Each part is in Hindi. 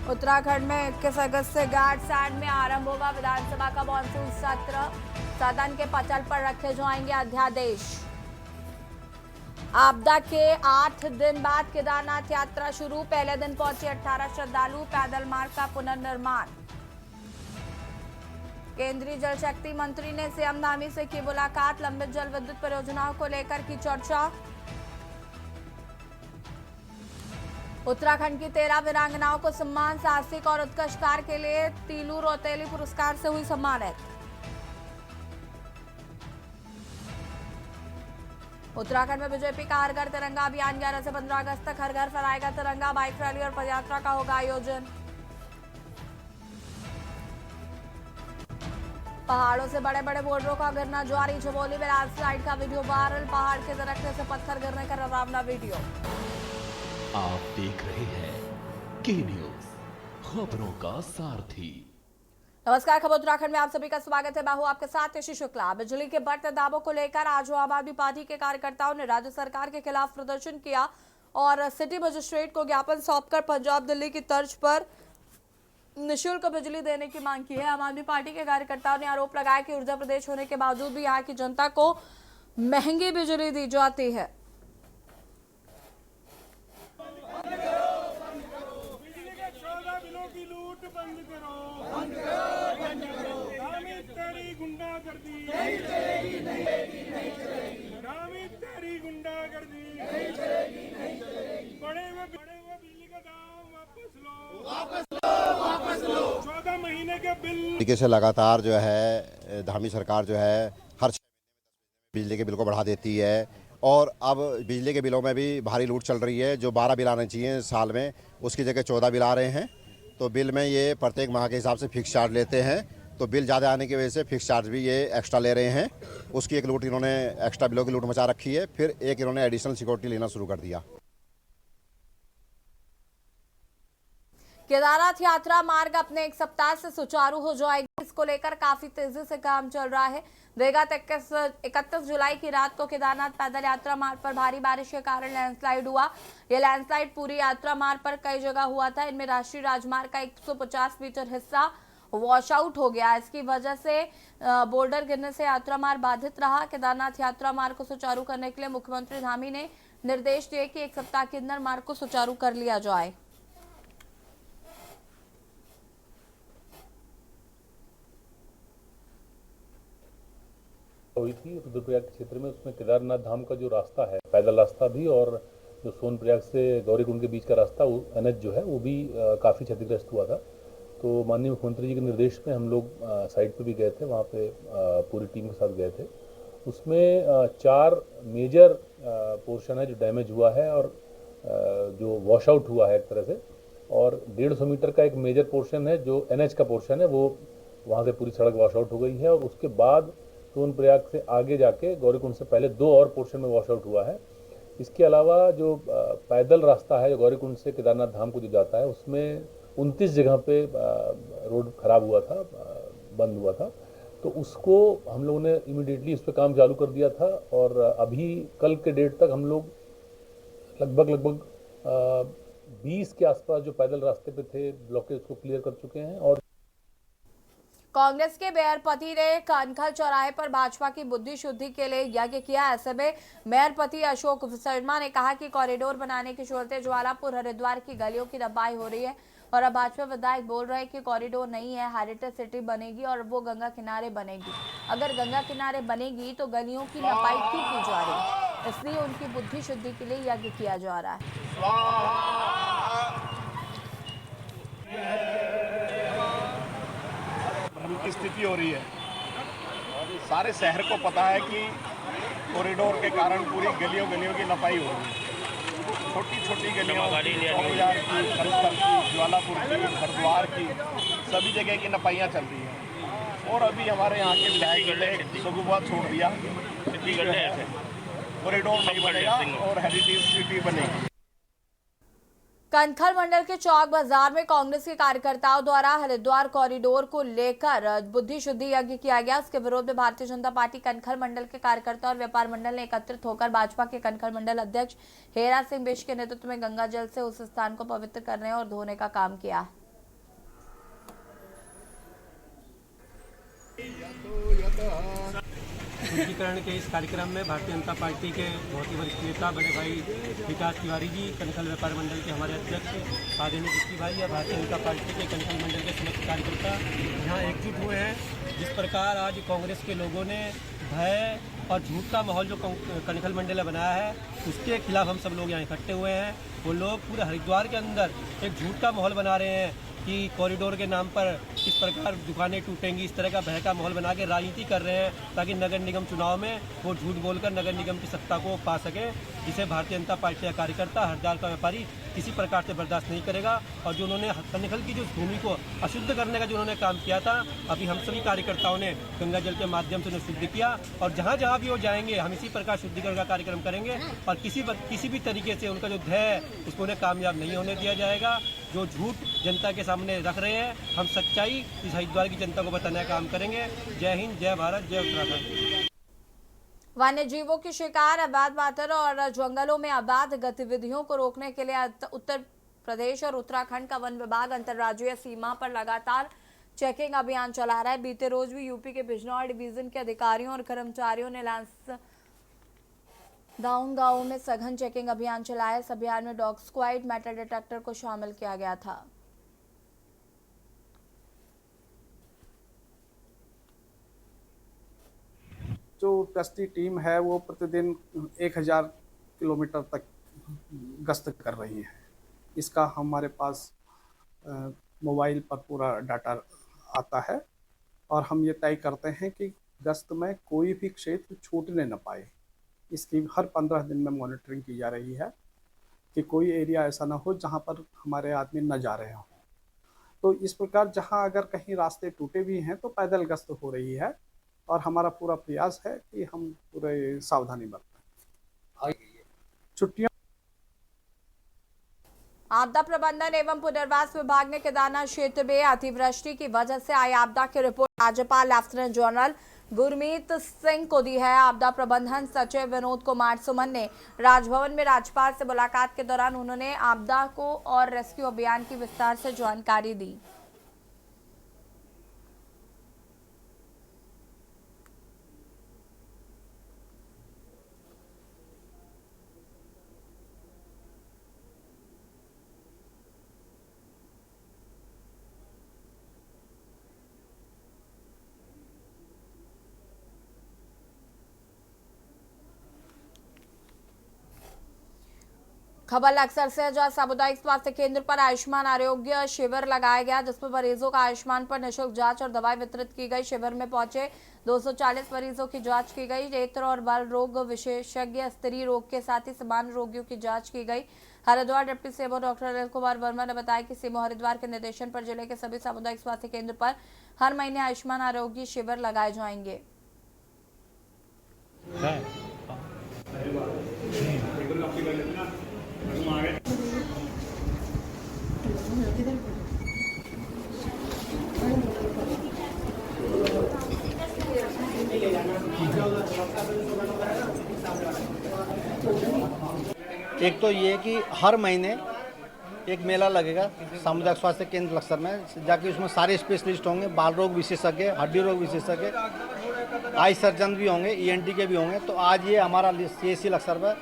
उत्तराखंड में 21 अगस्त से गारसैंण में आरंभ होगा विधानसभा का मॉनसून सत्र। सदन के पटल पर रखे जाएंगे अध्यादेश। आपदा के 8 दिन बाद केदारनाथ यात्रा शुरू। पहले दिन पहुंचे 18 श्रद्धालु। पैदल मार्ग का पुनर्निर्माण। केंद्रीय जल शक्ति मंत्री ने सीएम धामी से की मुलाकात। लंबित जल विद्युत परियोजनाओं को लेकर की चर्चा। उत्तराखंड की 13 वीरांगनाओं को सम्मान। साहसिक और उत्कृष्ट कार्य के लिए तीलू रौतेली पुरस्कार से हुई सम्मानित। उत्तराखंड में बीजेपी का हर घर तिरंगा अभियान 11 से 15 अगस्त तक हर घर फहराएगा तिरंगा। बाइक रैली और पदयात्रा का होगा आयोजन। पहाड़ों से बड़े बड़े बोल्डरों का गिरना जारी। चमोली में लैंडस्लाइड का वीडियो वायरल। पहाड़ के दरकने से पत्थर गिरने का डरावना वीडियो। आप देख रहे हैं के न्यूज, खबरों का सारथी। नमस्कार, खबर उत्तराखंड में आप सभी का स्वागत है। मैं हूं आपके साथ ऋषि शुक्ला। बिजली के बढ़ते दामों को लेकर आज आम आदमी पार्टी के कार्यकर्ताओं ने राज्य सरकार के खिलाफ प्रदर्शन किया और सिटी मजिस्ट्रेट को ज्ञापन सौंपकर पंजाब दिल्ली की तर्ज पर निःशुल्क बिजली देने की मांग की है। आम आदमी पार्टी के कार्यकर्ताओं ने आरोप लगाया कि ऊर्जा प्रदेश होने के बावजूद भी यहाँ की जनता को महंगी बिजली दी जाती है। तरीके से लगातार जो है धामी सरकार जो है हर 6 महीने में बिजली के बिल को बढ़ा देती है और अब बिजली के बिलों में भी भारी लूट चल रही है। जो 12 बिल आने चाहिए साल में, उसकी जगह 14 बिल आ रहे हैं। तो बिल में ये प्रत्येक माह के हिसाब से फिक्स चार्ज लेते हैं, तो बिल ज़्यादा आने की वजह से फिक्स चार्ज भी ये एक्स्ट्रा ले रहे हैं। उसकी एक लूट इन्होंने एक्स्ट्रा बिलों की लूट मचा रखी है। फिर एक इन्होंने एडिशनल सिक्योरिटी लेना शुरू कर दिया। केदारनाथ यात्रा मार्ग अपने 1 सप्ताह से सुचारू हो जाएगी। इसको लेकर काफी तेजी से काम चल रहा है। विगत 31 जुलाई की रात को केदारनाथ पैदल यात्रा मार्ग पर भारी बारिश के कारण लैंडस्लाइड हुआ। यह लैंडस्लाइड पूरी यात्रा मार्ग पर कई जगह हुआ था। इनमें राष्ट्रीय राजमार्ग का 150 मीटर हिस्सा वॉश आउट हो गया। इसकी वजह से बोल्डर गिरने से यात्रा मार्ग बाधित रहा। केदारनाथ यात्रा मार्ग को सुचारू करने के लिए मुख्यमंत्री धामी ने निर्देश दिए कि 1 सप्ताह के अंदर मार्ग को सुचारू कर लिया जाए। हुई थी रुद्रप्रयाग के क्षेत्र में, उसमें केदारनाथ धाम का जो रास्ता है, पैदल रास्ता भी और जो सोनप्रयाग से गौरीकुंड के बीच का रास्ता एनएच जो है वो भी काफ़ी क्षतिग्रस्त हुआ था। तो माननीय मुख्यमंत्री जी के निर्देश में हम लोग साइट पे भी गए थे, वहाँ पे पूरी टीम के साथ गए थे। उसमें 4 मेजर पोर्शन है जो डैमेज हुआ है और जो वॉश आउट हुआ है एक तरह से, और 150 मीटर का एक मेजर पोर्शन है जो एनएच का पोर्शन है, वो वहाँ से पूरी सड़क वॉश आउट हो गई है। और उसके बाद सोनप्रयाग से आगे जाके गौरीकुंड से पहले 2 और पोर्शन में वॉश आउट हुआ है। इसके अलावा जो पैदल रास्ता है जो गौरीकुंड से केदारनाथ धाम को जो जाता है, उसमें 29 जगह पे रोड खराब हुआ था, बंद हुआ था। तो उसको हम लोगों ने इमीडिएटली इस पर काम चालू कर दिया था और अभी कल के डेट तक हम लोग लगभग 20 के आसपास जो पैदल रास्ते पे थे ब्लॉकेज को क्लियर कर चुके हैं। और कांग्रेस के मेयर पति ने कनखल चौराहे पर भाजपा की बुद्धि शुद्धि के लिए यज्ञ किया। ऐसे में मेयर पति अशोक शर्मा ने कहा कि कॉरिडोर बनाने के चलते ज्वालापुर हरिद्वार की गलियों की नपाई हो रही है और अब भाजपा विधायक बोल रहे हैं कि कॉरिडोर नहीं है, हेरिटेज सिटी बनेगी और वो गंगा किनारे बनेगी। अगर गंगा किनारे बनेगी तो गलियों की नपाई क्यों की जा रही है? इसलिए उनकी बुद्धि शुद्धि के लिए यज्ञ किया जा रहा है। की स्थिति हो रही है। सारे शहर को पता है कि कॉरिडोर के कारण पूरी गलियों की नपाई हो रही है। छोटी छोटी गलियों चौकियार की, खरखर की, ज्वालापुर की, हरिद्वार की, सभी जगह की नपाइयाँ चल रही हैं। और अभी हमारे यहाँ के विधायक ने सुगुआ छोड़ दिया, कॉरिडोर नहीं बनेगा और हेरिटेज सिटी बनेगी। कनखल मंडल के चौक बाजार में कांग्रेस के कार्यकर्ताओं द्वारा हरिद्वार कॉरिडोर को लेकर बुद्धि शुद्धि यज्ञ किया गया। इसके विरोध में भारतीय जनता पार्टी कनखल मंडल के कार्यकर्ता और व्यापार मंडल ने एकत्रित होकर भाजपा के कनखल मंडल अध्यक्ष हेरा सिंह बिष्ट के नेतृत्व में गंगा जल से उस स्थान को पवित्र करने और धोने का काम किया। पंजीकरण के इस कार्यक्रम में भारतीय जनता पार्टी के बहुत ही वरिष्ठ नेता बड़े भाई विकास तिवारी जी, कनखल व्यापार मंडल के हमारे अध्यक्ष आदरणीय जिक्की भाई और भारतीय जनता पार्टी के कनखल मंडल के समस्त कार्यकर्ता यहाँ एकजुट हुए हैं। जिस प्रकार आज कांग्रेस के लोगों ने भय और झूठ का माहौल जो कनखल मंडल ने बनाया है, उसके खिलाफ हम सब लोग यहाँ इकट्ठे हुए हैं। वो लोग पूरे हरिद्वार के अंदर एक झूठ का माहौल बना रहे हैं कि कॉरिडोर के नाम पर किस प्रकार दुकानें टूटेंगी, इस तरह का भय का माहौल बना के राजनीति कर रहे हैं ताकि नगर निगम चुनाव में वो झूठ बोलकर नगर निगम की सत्ता को पा सके, जिसे भारतीय जनता पार्टी का कार्यकर्ता हरिद्वार का व्यापारी किसी प्रकार से बर्दाश्त नहीं करेगा। और जो उन्होंने कनखल की जो भूमि को अशुद्ध करने का जो उन्होंने काम किया था, अभी हम सभी कार्यकर्ताओं ने गंगा जल के माध्यम से उन्हें शुद्ध किया और जहाँ जहाँ भी वो जाएंगे हम इसी प्रकार शुद्धिकरण का कार्यक्रम करेंगे और किसी भी तरीके से उनका जो ध्येय है उसको उन्हें कामयाब नहीं होने दिया जाएगा। जो झूठ जनता के सामने रख रहे हैं, हम सच्चाई इस हरिद्वार की जनता को बताने का काम करेंगे। जय हिंद, जय भारत, जय उत्तराखंड। वन्य जीवों की शिकार, अवैध वाटर और जंगलों में अवैध गतिविधियों को रोकने के लिए उत्तर प्रदेश और उत्तराखंड का वन विभाग अंतर्राज्यीय सीमा पर लगातार चेकिंग अभियान चला रहा है। बीते रोज भी यूपी के बिजनौर डिवीजन के अधिकारियों और कर्मचारियों ने लांसदाउन गांवों में सघन चेकिंग अभियान चलाया। इस अभियान में डॉग स्क्वाड, मेटल डिटेक्टर को शामिल किया गया था। जो गश्ती टीम है वो प्रतिदिन 1000 किलोमीटर तक गश्त कर रही है। इसका हमारे पास मोबाइल पर पूरा डाटा आता है और हम ये तय करते हैं कि गश्त में कोई भी क्षेत्र छूटने न पाए। इसकी हर 15 दिन में मॉनिटरिंग की जा रही है कि कोई एरिया ऐसा ना हो जहां पर हमारे आदमी न जा रहे हों। तो इस प्रकार जहां अगर कहीं रास्ते टूटे भी हैं तो पैदल गश्त हो रही है और हमारा पूरा प्रयास है कि हम पूरे सावधानी बरतें। छुट्टियां आपदा प्रबंधन एवं पुनर्वास विभाग ने केदारनाथ क्षेत्र में अतिवृष्टि की वजह से आई आपदा की रिपोर्ट राज्यपाल लेफ्टिनेंट जनरल गुरमीत सिंह को दी है। आपदा प्रबंधन सचिव विनोद कुमार सुमन ने राजभवन में राज्यपाल से मुलाकात के दौरान उन्होंने आपदा को और रेस्क्यू अभियान की विस्तार से जानकारी दी। खबर अक्सर से जहां सामुदायिक स्वास्थ्य केंद्र पर आयुष्मान आरोग्य शिविर लगाया गया, जिसमें मरीजों का आयुष्मान पर निःशुल्क जांच और दवाई वितरित की गई। शिविर में पहुंचे 240 मरीजों की जांच की गई। नेत्र और बाल रोग विशेषज्ञ, स्त्री रोग के साथ ही सामान्य रोगियों की जांच की गई। Haridwar deputy CMO doctor Anil Kumar Verma ने बताया कि सीएमओ हरिद्वार के निर्देशन पर जिले के सभी सामुदायिक स्वास्थ्य केंद्र पर हर महीने आयुष्मान आरोग्य शिविर लगाए जाएंगे। एक तो ये कि हर महीने एक मेला लगेगा सामुदायिक स्वास्थ्य केंद्र लक्सर में, जाके उसमें सारे स्पेशलिस्ट होंगे, बाल रोग विशेषज्ञ, हड्डी रोग विशेषज्ञ, आई सर्जन भी होंगे, ईएनटी के भी होंगे। तो आज ये हमारा सीएससी लक्सर में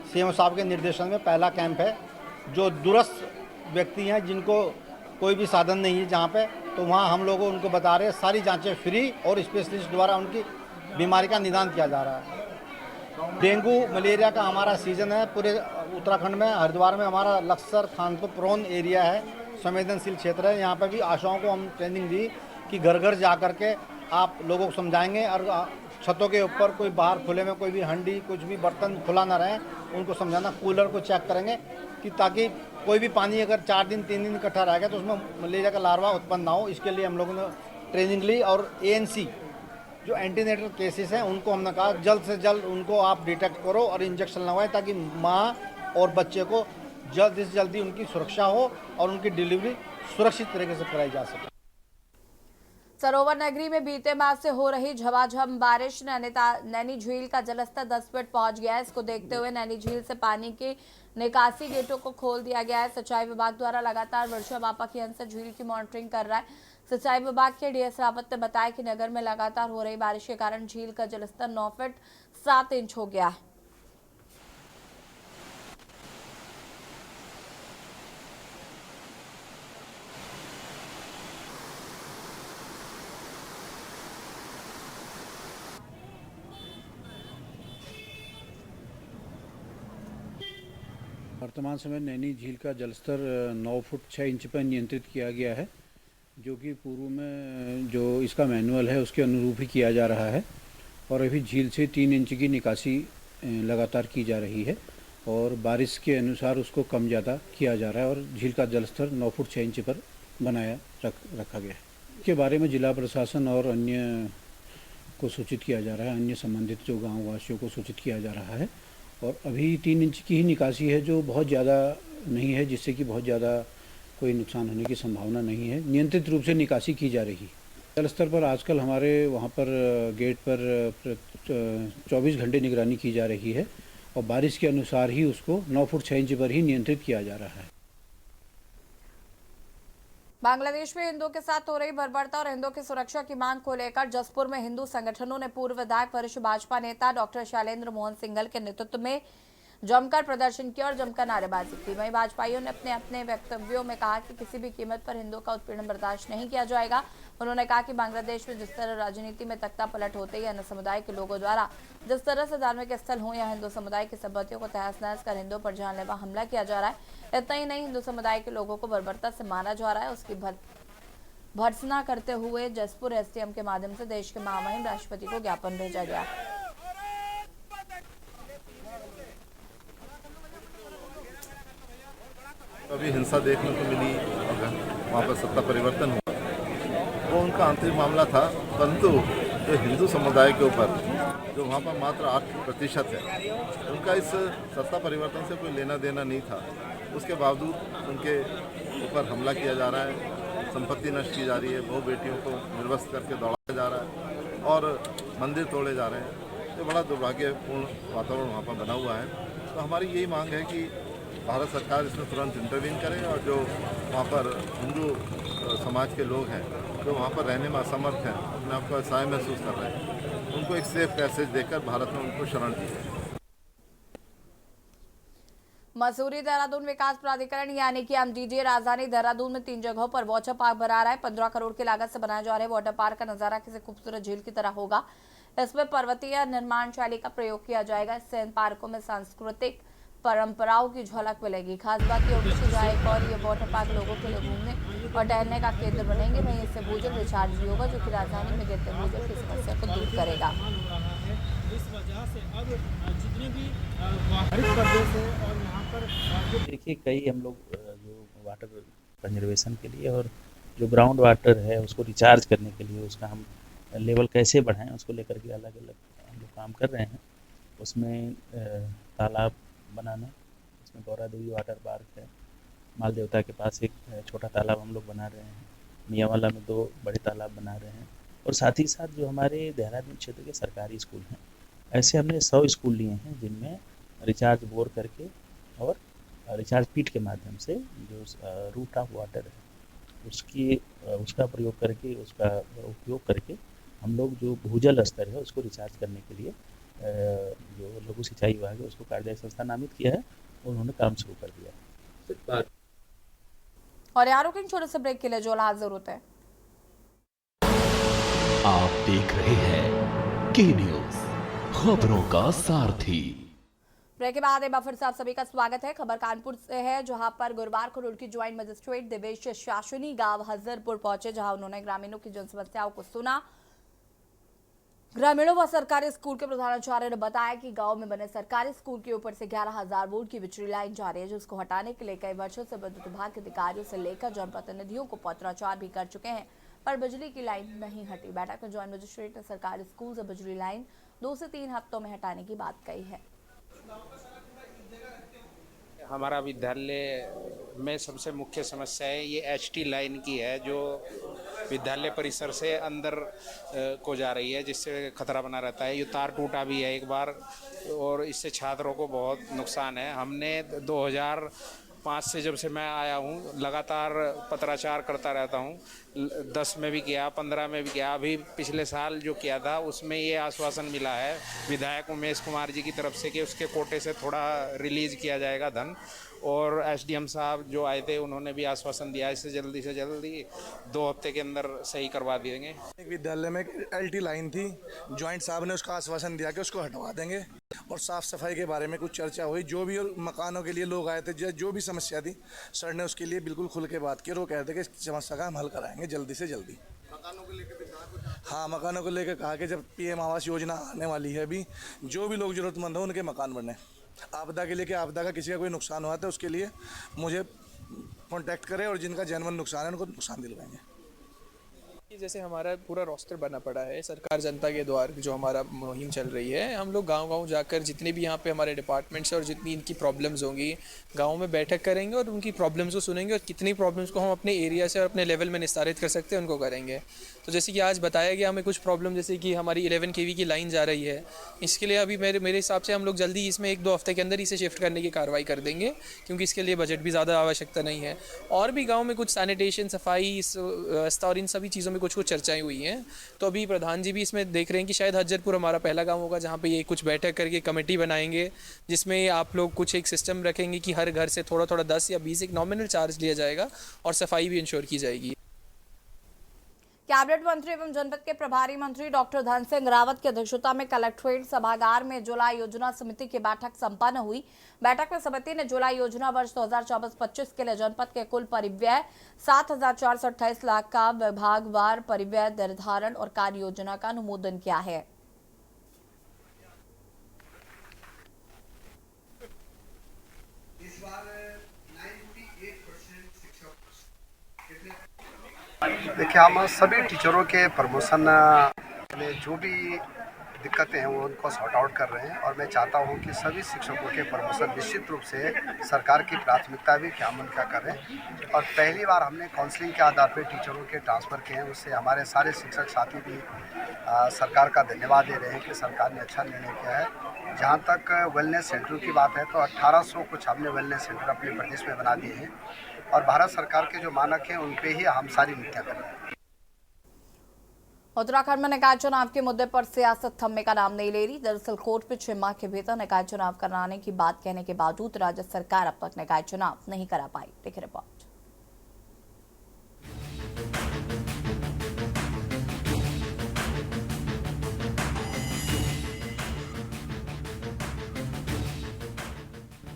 सीएमओ साहब के निर्देशन में पहला कैंप है। जो दूरस्थ व्यक्ति हैं जिनको कोई भी साधन नहीं है जहाँ पे, तो वहाँ हम लोग उनको बता रहे हैं सारी जांचें फ्री और स्पेशलिस्ट द्वारा उनकी बीमारी का निदान किया जा रहा है। डेंगू मलेरिया का हमारा सीजन है पूरे उत्तराखंड में। हरिद्वार में हमारा लक्सर खानपुर प्रोन एरिया है, संवेदनशील क्षेत्र है। यहाँ पे भी आशाओं को हम ट्रेनिंग दी कि घर घर जा कर के आप लोगों को समझाएंगे और छतों के ऊपर कोई बाहर खुले में कोई भी हंडी कुछ भी बर्तन खुला ना रहे, उनको समझाना। कूलर को चेक करेंगे कि ताकि कोई भी पानी अगर 4 दिन 3 दिन इकट्ठा रहेगा तो उसमें मलेरिया का लार्वा उत्पन्न ना हो। इसके लिए हम लोगों ने ट्रेनिंग ली। और ANC जो एंटीनेटल केसेस हैं उनको हमने कहा जल्द से जल्द उनको आप डिटेक्ट करो और इंजेक्शन लगवाएं ताकि माँ और बच्चे को जल्द से जल्दी उनकी सुरक्षा हो और उनकी डिलीवरी सुरक्षित तरीके से कराई जा सके। सरोवर नगरी में बीते मास से हो रही झमाझम बारिश नैनी झील का जलस्तर 10 फीट पहुंच गया है। इसको देखते हुए नैनी झील से पानी के निकासी गेटों को खोल दिया गया है। सिंचाई विभाग द्वारा लगातार वर्षा मापक यंत्र से झील की मॉनिटरिंग कर रहा है। सिंचाई विभाग के डीएस रावत ने बताया कि नगर में लगातार हो रही बारिश के कारण झील का जलस्तर 9 फीट 7 इंच हो गया है। वर्तमान समय नैनी झील का जलस्तर 9 फुट 6 इंच पर नियंत्रित किया गया है, जो कि पूर्व में जो इसका मैनुअल है उसके अनुरूप ही किया जा रहा है। और अभी झील से 3 इंच की निकासी लगातार की जा रही है और बारिश के अनुसार उसको कम ज़्यादा किया जा रहा है और झील का जलस्तर 9 फुट 6 इंच पर बनाया रखा गया है। इसके बारे में जिला प्रशासन और अन्य को सूचित किया जा रहा है, अन्य संबंधित जो गाँव वासियों को सूचित किया जा रहा है। और अभी 3 इंच की ही निकासी है, जो बहुत ज़्यादा नहीं है, जिससे कि बहुत ज़्यादा कोई नुकसान होने की संभावना नहीं है। नियंत्रित रूप से निकासी की जा रही है। जल स्तर पर आजकल हमारे वहाँ पर गेट पर 24 घंटे निगरानी की जा रही है और बारिश के अनुसार ही उसको 9 फुट 6 इंच पर ही नियंत्रित किया जा रहा है। बांग्लादेश में हिंदुओं के साथ हो रही बर्बरता और हिंदुओं की सुरक्षा की मांग को लेकर जसपुर में हिंदू संगठनों ने पूर्व विधायक वरिष्ठ भाजपा नेता डॉक्टर शैलेंद्र मोहन सिंघल के नेतृत्व में जमकर प्रदर्शन किया और जमकर नारेबाजी की। वहीं भाजपाइयों ने अपने अपने वक्तव्यों में कहा कि किसी भी कीमत पर हिंदुओं का उत्पीड़न बर्दाश्त नहीं किया जाएगा। उन्होंने कहा कि बांग्लादेश में जिस तरह राजनीति में तख्ता पलट होते ही अन्य समुदाय के लोगों द्वारा जिस तरह से धार्मिक स्थल हो या हिंदू समुदाय की संपत्तियों को तहस नहस कर हिंदुओं पर जानलेवा हमला किया जा रहा है। इतना ही नहीं, हिंदू समुदाय के लोगों को बर्बरता से मारा जा रहा है। उसकी भर्त्सना करते हुए जसपुर एसडीएम के माध्यम से देश के महामहिम राष्ट्रपति को ज्ञापन भेजा गया। अभी हिंसा देखने को मिली, वहाँ पर सत्ता परिवर्तन हुआ, वो उनका आंतरिक मामला था। परंतु जो हिंदू समुदाय के ऊपर जो वहाँ पर मात्र 8% है, उनका इस सत्ता परिवर्तन से कोई लेना देना नहीं था। उसके बावजूद उनके ऊपर हमला किया जा रहा है, संपत्ति नष्ट की जा रही है, बहु बेटियों को निर्वस्त्र करके दौड़ाया जा रहा है और मंदिर तोड़े जा रहे हैं। तो बड़ा दुर्भाग्यपूर्ण वातावरण वहाँ पर बना हुआ है। तो हमारी यही मांग है कि भारत सरकार इसमें तुरंत इंटरवीन करे और जो वहाँ पर हिंदू समाज के लोग हैं, जो वहाँ पर रहने में असमर्थ हैं, अपने आप को असहाय महसूस कर रहे हैं, उनको एक सेफ पैसेज देकर भारत में उनको शरण दी है। मसूरी देहरादून विकास प्राधिकरण यानी कि एमडीडीए राजधानी देहरादून में 3 जगहों पर वाटर पार्क बना रहा है। 15 करोड़ की लागत से बनाए जा रहे वाटर पार्क का नजारा किसी खूबसूरत झील की तरह होगा। इसमें पर्वतीय निर्माण शैली का प्रयोग किया जाएगा। इससे इन पार्कों में सांस्कृतिक परंपराओं की झलक मिलेगी। खास बात यह होगी कि जहाँ एक और ये वाटर पार्क लोगों के लिए घूमने और टहलने का केंद्र बनेंगे, वहीं इससे भूजल रिचार्ज भी होगा, जो कि राजधानी में गिरते भूजल की समस्या को दूर करेगा। इस वजह से अब जितने भी हरित प्रदेश है और यहाँ पर देखिए कई हम लोग जो वाटर कंजर्वेशन के लिए और जो ग्राउंड वाटर है उसको रिचार्ज करने के लिए उसका हम लेवल कैसे बढ़ाएं, उसको लेकर के अलग अलग हम लोग काम कर रहे हैं। उसमें तालाब बनाना, इसमें गौरा देवी वाटर पार्क है, माल देवता के पास एक छोटा तालाब हम लोग बना रहे हैं, मियाँवाला में 2 बड़े तालाब बना रहे हैं और साथ ही साथ जो हमारे देहरादून क्षेत्र के सरकारी स्कूल हैं, ऐसे हमने 100 स्कूल लिए हैं जिनमें रिचार्ज बोर करके और रिचार्ज पीट के माध्यम से जो रूट ऑफ वाटर है उसका प्रयोग करके, उसका उपयोग करके हम लोग जो भूजल स्तर है उसको रिचार्ज करने के लिए जो लघु सिंचाई विभाग है उसको कार्यदायी संस्था नामित किया है और उन्होंने काम शुरू कर दिया। और यारों के छोटे से ब्रेक के लिए जो हाजिर होते हैं। आप देख रहे हैं के न्यूज, खबरों का सारथी। ब्रेक के बाद एक बार फिर से आप सभी का स्वागत है। खबर कानपुर से है, जहां पर गुरुवार को रुड़की ज्वाइंट मजिस्ट्रेट देवेश शासनी गांव हजरपुर पहुंचे, जहां उन्होंने ग्रामीणों की जन समस्याओं को सुना। ग्रामीणों व सरकारी स्कूल के प्रधानाचार्य ने बताया कि गांव में बने सरकारी स्कूल के ऊपर से 11,000 वोल्ट की बिजली लाइन जा रही है, जिसको हटाने के लिए कई वर्षों से विद्युत विभाग के अधिकारियों से लेकर जनप्रतिनिधियों को पत्राचार भी कर चुके हैं, पर बिजली की लाइन नहीं हटी। बैठक में ज्वाइंट मजिस्ट्रेट ने सरकारी स्कूल से बिजली लाइन 2 से 3 हफ्तों में हटाने की बात कही है। हमारा विद्यालय में सबसे मुख्य समस्या है ये एचटी लाइन की है, जो विद्यालय परिसर से अंदर को जा रही है, जिससे खतरा बना रहता है। ये तार टूटा भी है एक बार और इससे छात्रों को बहुत नुकसान है। हमने 5 से जब से मैं आया हूँ लगातार पत्राचार करता रहता हूँ। 10 में भी किया, 15 में भी किया। अभी पिछले साल जो किया था उसमें ये आश्वासन मिला है विधायक उमेश कुमार जी की तरफ से कि उसके कोटे से थोड़ा रिलीज़ किया जाएगा धन। और एसडीएम साहब जो आए थे उन्होंने भी आश्वासन दिया इससे जल्दी से जल्दी 2 हफ्ते के अंदर सही करवा देंगे। एक विद्यालय में एलटी लाइन थी, ज्वाइंट साहब ने उसका आश्वासन दिया कि उसको हटवा देंगे। और साफ़ सफाई के बारे में कुछ चर्चा हुई, जो भी मकानों के लिए लोग आए थे, जो भी समस्या थी सर ने उसके लिए बिल्कुल खुल के बात की और वो कहते कि इस समस्या का हम हल कराएंगे जल्दी से जल्दी। मकानों को लेकर हाँ, मकानों को लेकर कहा कि जब पीएम आवास योजना आने वाली है अभी, जो भी लोग ज़रूरतमंद हो उनके मकान बने। आपदा के लिए कि आपदा का किसी का कोई नुकसान हुआ तो उसके लिए मुझे कांटेक्ट करें और जिनका जनवन नुकसान है उनको नुकसान दिलवाएंगे। जैसे हमारा पूरा रोस्टर बना पड़ा है सरकार जनता के द्वार जो हमारा मुहिम चल रही है, हम लोग गांव-गांव जाकर जितने भी यहाँ पे हमारे डिपार्टमेंट्स और जितनी इनकी प्रॉब्लम्स होंगी गांव में बैठक करेंगे और उनकी प्रॉब्लम्स को सुनेंगे और कितनी प्रॉब्लम्स को हम अपने एरिया से और अपने लेवल में निस्तारित कर सकते हैं उनको करेंगे। तो जैसे कि आज बताया गया हमें कुछ प्रॉब्लम, जैसे कि हमारी 11 kV की लाइन जा रही है, इसके लिए अभी मेरे हिसाब से हम लोग जल्दी इसमें 1-2 हफ्ते के अंदर इसे शिफ्ट करने की कार्रवाई कर देंगे क्योंकि इसके लिए बजट भी ज़्यादा आवश्यकता नहीं है। और भी गाँव में कुछ सैनिटेशन, सफाई और इन सभी चीज़ों में कुछ चर्चाएँ हुई हैं। तो अभी प्रधान जी भी इसमें देख रहे हैं कि शायद हज्जरपुर हमारा पहला गांव होगा जहां पे ये कुछ बैठक करके कमेटी बनाएंगे जिसमें आप लोग कुछ एक सिस्टम रखेंगे कि हर घर से थोड़ा 10 या 20 एक नॉमिनल चार्ज लिया जाएगा और सफाई भी इंश्योर की जाएगी। कैबिनेट मंत्री एवं जनपद के प्रभारी मंत्री डॉक्टर धन सिंह रावत की अध्यक्षता में कलेक्ट्रेट सभागार में जुलाई योजना समिति की बैठक संपन्न हुई। बैठक में समिति ने जुलाई योजना वर्ष 2024-25 के लिए जनपद के कुल परिव्यय 7,428 लाख का विभागवार परिव्यय निर्धारण और कार्य योजना का अनुमोदन किया है। देखिए, हम सभी टीचरों के प्रमोशन में जो भी दिक्कतें हैं वो उनको सॉर्ट आउट कर रहे हैं और मैं चाहता हूं कि सभी शिक्षकों के प्रमोशन निश्चित रूप से सरकार की प्राथमिकता भी क्या मन क्या करें। और पहली बार हमने काउंसलिंग के आधार पर टीचरों के ट्रांसफ़र किए हैं, उससे हमारे सारे शिक्षक साथी भी सरकार का धन्यवाद दे रहे हैं कि सरकार ने अच्छा निर्णय किया है। जहाँ तक वेलनेस सेंटर की बात है तो 1800 कुछ हमने वेलनेस सेंटर अपने प्रदेश में बना दिए हैं और भारत सरकार के जो मानक हैं उन पे ही हम सारी नीतियाँ कर रहे हैं। उत्तराखंड में निकाय चुनाव के मुद्दे पर सियासत थमने का नाम नहीं ले रही। दरअसल कोर्ट में 6 माह के भीतर निकाय चुनाव कराने की बात कहने के बावजूद राज्य सरकार अब तक निकाय चुनाव नहीं करा पाई। देखिए रिपोर्ट।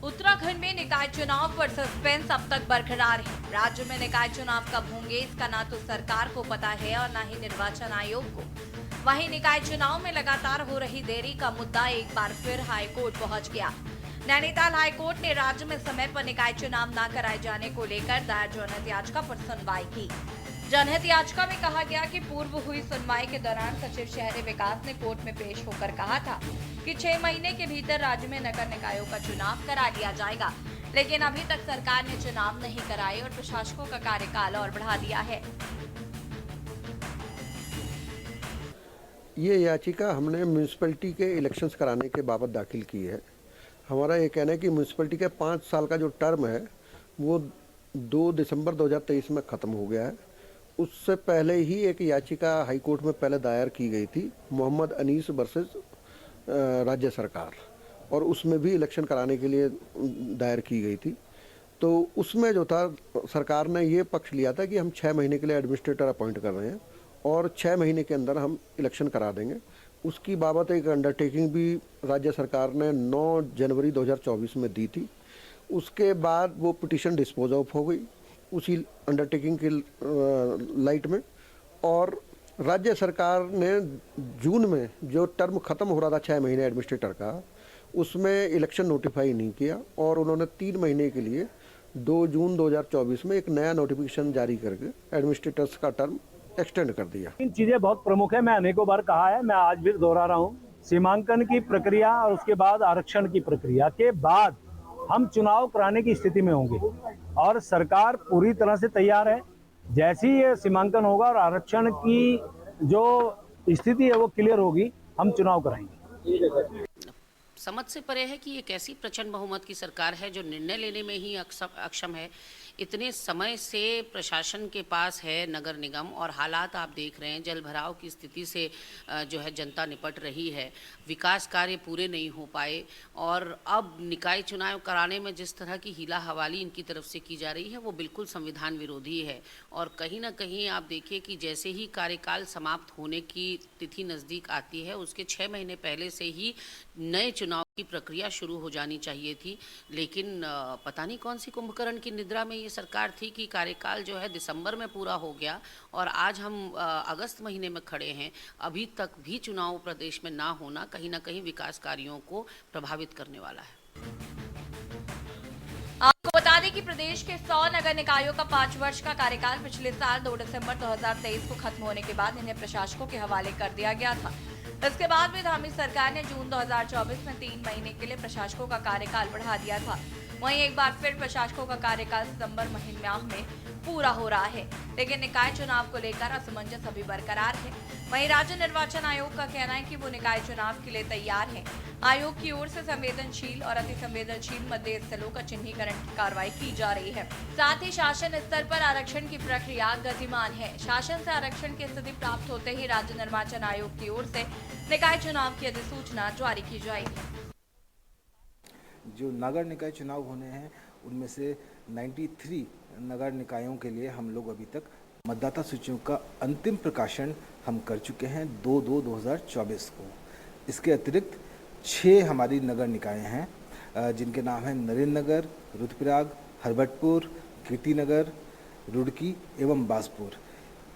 उत्तराखंड में निकाय चुनाव पर सस्पेंस अब तक बरकरार है। राज्य में निकाय चुनाव कब होंगे इसका ना तो सरकार को पता है और ना ही निर्वाचन आयोग को। वहीं निकाय चुनाव में लगातार हो रही देरी का मुद्दा एक बार फिर हाईकोर्ट पहुंच गया। नैनीताल हाईकोर्ट ने राज्य में समय पर निकाय चुनाव न कराए जाने को लेकर दायर जनहित याचिका पर सुनवाई की। जनहित याचिका में कहा गया कि पूर्व हुई सुनवाई के दौरान सचिव शहरी विकास ने कोर्ट में पेश होकर कहा था कि 6 महीने के भीतर राज्य में नगर निकायों का चुनाव करा लिया जाएगा, लेकिन अभी तक सरकार ने चुनाव नहीं कराए और प्रशासकों का कार्यकाल और बढ़ा दिया है। ये याचिका हमने म्यूनिसिपैलिटी के इलेक्शंस कराने के बाबत दाखिल की है। हमारा ये कहना है कि म्यूनिसिपैलिटी का 5 साल का जो टर्म है वो 2 दिसंबर 2023 में ख़त्म हो गया है। उससे पहले ही एक याचिका हाईकोर्ट में पहले दायर की गई थी मोहम्मद अनीस वर्सेस राज्य सरकार, और उसमें भी इलेक्शन कराने के लिए दायर की गई थी। तो उसमें जो था सरकार ने ये पक्ष लिया था कि हम 6 महीने के लिए एडमिनिस्ट्रेटर अपॉइंट कर रहे हैं और 6 महीने के अंदर हम इलेक्शन करा देंगे। उसकी बाबत एक अंडरटेकिंग भी राज्य सरकार ने 9 जनवरी 2024 में दी थी। उसके बाद वो पिटीशन डिस्पोज ऑफ हो गई उसी अंडरटेकिंग की लाइट में, और राज्य सरकार ने जून में जो टर्म ख़त्म हो रहा था 6 महीने एडमिनिस्ट्रेटर का, उसमें इलेक्शन नोटिफाई नहीं किया और उन्होंने 3 महीने के लिए 2 जून 2024 में एक नया नोटिफिकेशन जारी करके एडमिनिस्ट्रेटर्स का टर्म एक्सटेंड कर दिया। इन चीज़ें बहुत प्रमुख है, मैं अनेकों बार कहा है, मैं आज भी दोहरा रहा हूँ। सीमांकन की प्रक्रिया और उसके बाद आरक्षण की प्रक्रिया के बाद हम चुनाव कराने की स्थिति में होंगे और सरकार पूरी तरह से तैयार है। जैसे ही ये सीमांकन होगा और आरक्षण की जो स्थिति है वो क्लियर होगी, हम चुनाव कराएंगे। समझ से परे है कि ये कैसी प्रचंड बहुमत की सरकार है जो निर्णय लेने में ही अक्षम है। इतने समय से प्रशासन के पास है नगर निगम, और हालात आप देख रहे हैं, जल भराव की स्थिति से जो है जनता निपट रही है, विकास कार्य पूरे नहीं हो पाए, और अब निकाय चुनाव कराने में जिस तरह की हीला हवाली इनकी तरफ से की जा रही है वो बिल्कुल संविधान विरोधी है। और कहीं ना कहीं आप देखिए कि जैसे ही कार्यकाल समाप्त होने की तिथि नज़दीक आती है उसके 6 महीने पहले से ही नए चुनाव की प्रक्रिया शुरू हो जानी चाहिए थी, लेकिन पता नहीं कौन सी कुंभकर्ण की निद्रा में ये सरकार थी कि कार्यकाल जो है दिसंबर में पूरा हो गया और आज हम अगस्त महीने में खड़े हैं। अभी तक भी चुनाव प्रदेश में ना होना कहीं ना कहीं विकास कार्यों को प्रभावित करने वाला है। आपको बता दें कि प्रदेश के 100 नगर निकायों का 5 वर्ष का कार्यकाल पिछले साल 2 दिसंबर 2023 को खत्म होने के बाद इन्हें प्रशासकों के हवाले कर दिया गया था। इसके बाद भी धामी सरकार ने जून 2024 में 3 महीने के लिए प्रशासकों का कार्यकाल बढ़ा दिया था। वहीं एक बार फिर प्रशासकों का कार्यकाल सितंबर महीने में पूरा हो रहा है, लेकिन निकाय चुनाव को लेकर असमंजस अभी बरकरार है। वहीं राज्य निर्वाचन आयोग का कहना है कि वो निकाय चुनाव के लिए तैयार है। आयोग की ओर से संवेदनशील और अति संवेदनशील मतदेय स्थलों का चिन्हीकरण की कार्रवाई की जा रही है। साथ ही शासन स्तर पर आरक्षण की प्रक्रिया गतिमान है। शासन से आरक्षण की स्थिति प्राप्त होते ही राज्य निर्वाचन आयोग की ओर से निकाय चुनाव की अधिसूचना जारी की जाएगी। जो नगर निकाय चुनाव होने हैं उनमें से 93 नगर निकायों के लिए हम लोग अभी तक मतदाता सूचियों का अंतिम प्रकाशन हम कर चुके हैं 2/2/2024 को। इसके अतिरिक्त 6 हमारी नगर निकाय हैं जिनके नाम हैं नरेंद्र नगर, रुद्रप्रयाग, हरबटपुर, कीर्तिनगर, रुड़की एवं बाजपुर।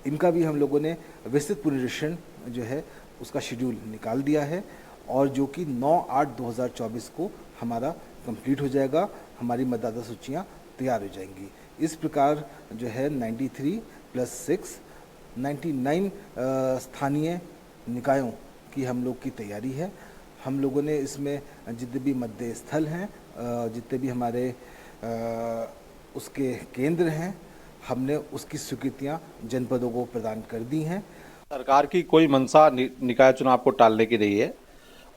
इनका भी हम लोगों ने विस्तृत पुनरीक्षण जो है उसका शेड्यूल निकाल दिया है और जो कि 9/8/2024 को हमारा कंप्लीट हो जाएगा। हमारी मतदाता सूचियाँ तैयार हो जाएंगी। इस प्रकार जो है 93 + 6 99 स्थानीय निकायों की हम लोग की तैयारी है। हम लोगों ने इसमें जितने भी मतदेय स्थल हैं, जितने भी हमारे उसके केंद्र हैं, हमने उसकी स्वीकृतियां जनपदों को प्रदान कर दी हैं। सरकार की कोई मंशा निकाय चुनाव को टालने की नहीं है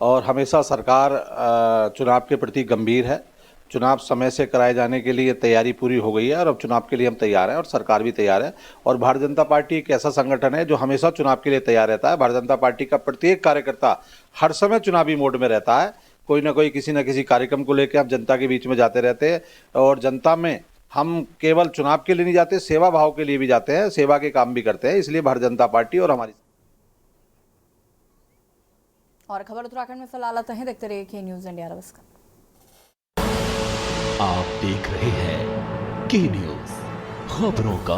और हमेशा सरकार चुनाव के प्रति गंभीर है। चुनाव समय से कराए जाने के लिए तैयारी पूरी हो गई है और अब चुनाव के लिए हम तैयार हैं और सरकार भी तैयार है। और भारतीय जनता पार्टी एक ऐसा संगठन है जो हमेशा चुनाव के लिए तैयार रहता है। भारतीय जनता पार्टी का प्रत्येक कार्यकर्ता हर समय चुनावी मोड में रहता है। कोई ना कोई किसी न किसी कार्यक्रम को लेकर हम जनता के बीच में जाते रहते हैं और जनता में हम केवल चुनाव के लिए नहीं जाते, सेवा भाव के लिए भी जाते हैं, सेवा के काम भी करते हैं। इसलिए भारतीय जनता पार्टी और हमारी और खबर उत्तराखंड में फिलहाल आते हैं, देखते रहिए के न्यूज़ इंडिया। नमस्कार। आप देख रहे हैं के न्यूज़, खबरों का